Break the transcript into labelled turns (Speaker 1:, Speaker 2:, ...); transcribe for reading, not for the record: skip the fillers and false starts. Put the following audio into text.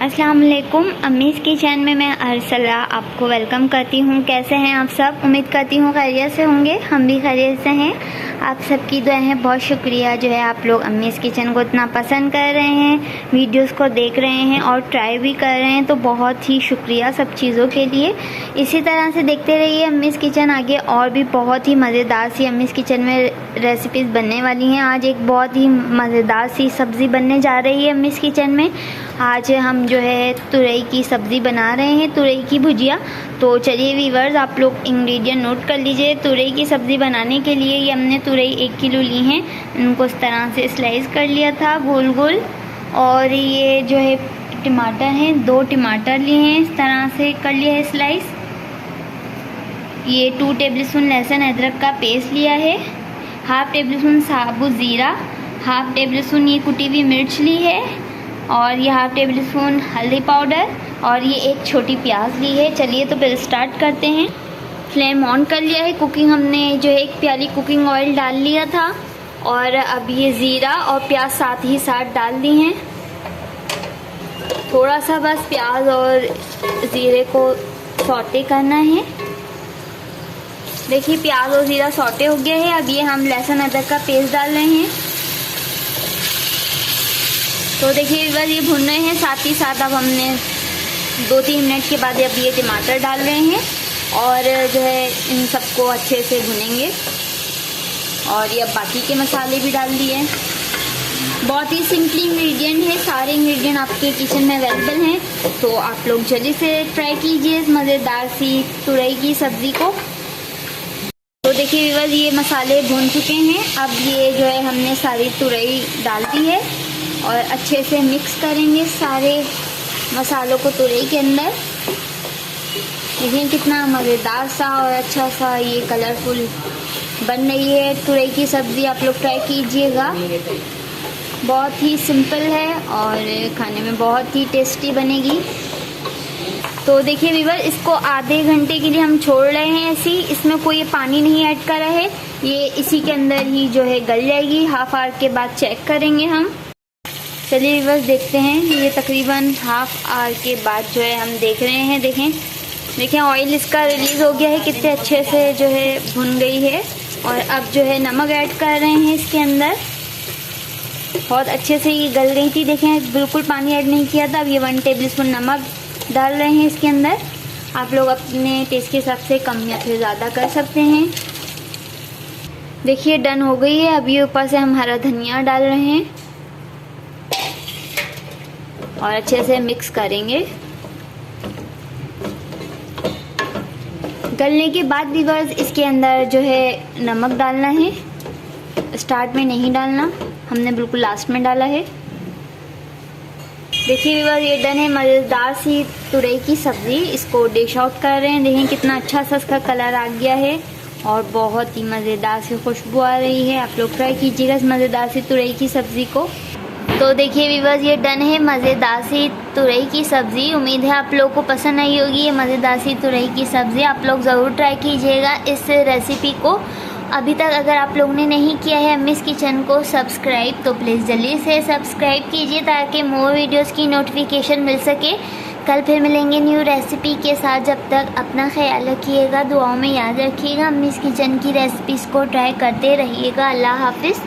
Speaker 1: अस्सलाम वालेकुम। अम्मीज़ किचन में मैं अरसला आपको वेलकम करती हूँ। कैसे हैं आप सब? उम्मीद करती हूँ खैरियत से होंगे। हम भी खैरियत से हैं। आप सबकी दुआ है। बहुत शुक्रिया जो है आप लोग अम्मीज़ किचन को इतना पसंद कर रहे हैं, वीडियोस को देख रहे हैं और ट्राई भी कर रहे हैं, तो बहुत ही शुक्रिया सब चीज़ों के लिए। इसी तरह से देखते रहिए अम्मीज़ किचन। आगे और भी बहुत ही मज़ेदार सी अम्मीज़ किचन में रेसिपीज़ बनने वाली हैं। आज एक बहुत ही मज़ेदार सी सब्ज़ी बनने जा रही है अम्मीज़ किचन में। आज हम जो है तुरई की सब्ज़ी बना रहे हैं, तुरई की भुजिया। तो चलिए वीवर्स, आप लोग इंग्रेडिएंट नोट कर लीजिए। तुरई की सब्ज़ी बनाने के लिए ये हमने तुरई 1 किलो ली हैं। इनको इस तरह से स्लाइस कर लिया था गोल गोल। और ये जो है टमाटर हैं, 2 टमाटर लिए हैं, इस तरह से कर लिया है स्लाइस। ये 2 टेबलस्पून लहसुन अदरक का पेस्ट लिया है। 1/2 टेबलस्पून साबुत ज़ीरा, 1/2 टेबलस्पून ये कुटी हुई मिर्च ली है। और ये 1/2 टेबलस्पून हल्दी पाउडर और ये 1 छोटी प्याज ली है। चलिए तो फिर स्टार्ट करते हैं। फ्लेम ऑन कर लिया है। कुकिंग हमने जो है 1 प्याली कुकिंग ऑयल डाल लिया था। और अब ये ज़ीरा और प्याज साथ ही साथ डाल दी हैं। थोड़ा सा बस प्याज और ज़ीरे को सौटे करना है। देखिए प्याज और ज़ीरा सौटे हो गया है। अब ये हम लहसुन अदरक का पेस्ट डाल रहे हैं। तो देखिए बस ये भुन रहे हैं। साथ ही साथ अब हमने 2-3 मिनट के बाद अब ये टमाटर डाल रहे हैं और जो है इन सबको अच्छे से भुनेंगे। और ये अब बाकी के मसाले भी डाल दिए। बहुत ही सिंपल इंग्रेडिएंट है, सारे इंग्रेडिएंट आपके किचन में अवेलेबल हैं। तो आप लोग जल्दी से ट्राई कीजिए इस मज़ेदार सी तुरई की सब्ज़ी को। तो देखिए व्यूअर्स, ये मसाले भून चुके हैं। अब ये जो है हमने सारी तुरई डाल दी है और अच्छे से मिक्स करेंगे सारे मसालों को तुरई के अंदर। देखिए कितना मज़ेदार सा और अच्छा सा ये कलरफुल बन रही है तुरई की सब्ज़ी। आप लोग ट्राई कीजिएगा। बहुत ही सिंपल है और खाने में बहुत ही टेस्टी बनेगी। तो देखिए व्यूअर, इसको आधे घंटे के लिए हम छोड़ रहे हैं ऐसे ही। इसमें कोई पानी नहीं ऐड करा है। ये इसी के अंदर ही जो है गल जाएगी। हाफ आवर के बाद चेक करेंगे हम। चलिए व्यूअर्स देखते हैं। ये तकरीबन हाफ आवर के बाद जो है हम देख रहे हैं। देखें ऑयल इसका रिलीज़ हो गया है, कितने अच्छे से जो है भुन गई है। और अब जो है नमक ऐड कर रहे हैं इसके अंदर। बहुत अच्छे से ये गल गई थी। देखें बिल्कुल पानी ऐड नहीं किया था। अब ये 1 टेबलस्पून नमक डाल रहे हैं इसके अंदर। आप लोग अपने टेस्ट के हिसाब से कम या फिर ज़्यादा कर सकते हैं। देखिए डन हो गई है। अब ये ऊपर से हम हरा धनिया डाल रहे हैं और अच्छे से मिक्स करेंगे। गलने के बाद व्यूअर्स इसके अंदर जो है नमक डालना है। स्टार्ट में नहीं डालना, हमने बिल्कुल लास्ट में डाला है। देखिए व्यूअर्स, ये डन है मज़ेदार सी तुरई की सब्ज़ी। इसको डिश आउट कर रहे हैं। देखिए कितना अच्छा सा इसका कलर आ गया है और बहुत ही मज़ेदार सी खुशबू आ रही है। आप लोग ट्राई कीजिएगा इस मज़ेदार सी तुरई की सब्ज़ी को। तो देखिए व्यूअर्स, ये डन है मज़ेदार सी तुरई की सब्ज़ी। उम्मीद है आप लोगों को पसंद आई होगी ये मज़ेदार सी तुरई की सब्ज़ी। आप लोग ज़रूर ट्राई कीजिएगा इस रेसिपी को। अभी तक अगर आप लोगों ने नहीं किया है अम्मीज़ किचन को सब्सक्राइब, तो प्लीज़ जल्दी से सब्सक्राइब कीजिए ताकि मोर वीडियोस की नोटिफिकेशन मिल सके। कल फिर मिलेंगे न्यू रेसिपी के साथ। जब तक अपना ख्याल रखिएगा, दुआओं में याद रखिएगा। अम्मीज़ किचन की रेसिपीज़ को ट्राई करते रहिएगा। अल्लाह हाफिज़।